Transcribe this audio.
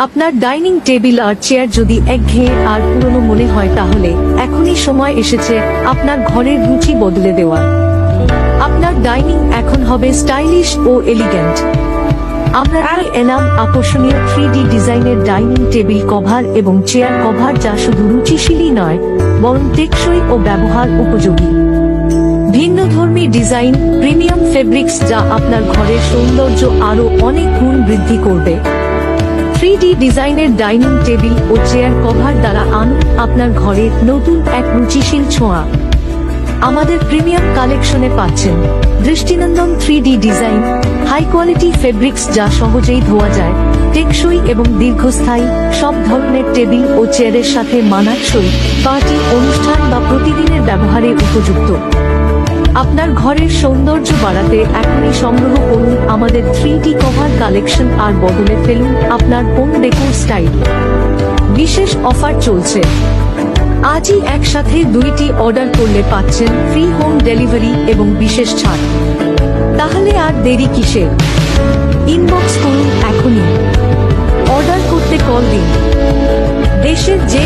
আপনার dining table আর chair যদি একঘেয়ে আর পুরনো মনে হয় তাহলে এখনই সময় এসেছে আপনার ঘরের রুচি বদলে দেওয়ার। আপনার ডাইনিং এখন হবে স্টাইলিশ ও এলিগ্যান্ট। আমরা এনাম আকর্ষণীয় 3D ডিজাইনের ডাইনিং টেবিল কভার এবং চেয়ার কভার, যা শুধু রুচিশীলই নয় বরং টেকসই ও ব্যবহার উপযোগী। ভিন্নধর্মী ডিজাইন, প্রিমিয়াম ফেব্রিক্স, যা আপনার ঘরের সৌন্দর্য আরও অনেক গুণ বৃদ্ধি করবে। 3D ডিজাইনের ডাইনিং টেবিল ও চেয়ার কভার দ্বারা আনুন আপনার ঘরে নতুন এক রুচিশীল ছোঁয়া। আমাদের প্রিমিয়াম কালেকশনে পাচ্ছেন দৃষ্টিনন্দন 3D design, high quality fabrics যা সহজেই ধোয়া যায়, টেকসই এবং দীর্ঘস্থায়ী, সব ধরনের টেবিল ও চেয়ারের সাথে মানানসই, পার্টি, অনুষ্ঠান বা প্রতিদিনের ব্যবহারে উপযুক্ত। আপনার ঘরের সৌন্দর্য বাড়াতে এখনই সংগ্রহ করুন আমাদের 3D কভার কালেকশন আর বদলে ফেলুন আপনার হোম ডেকোর স্টাইল। বিশেষ অফার চলছে, আজই একসাথে 2টি অর্ডার করলে পাচ্ছেন ফ্রি হোম ডেলিভারি এবং বিশেষ ছাড়। তাহলে আর দেরি কিসের? ইনবক্স করুন এখনই, অর্ডার করতে কল দিন। দেশের যে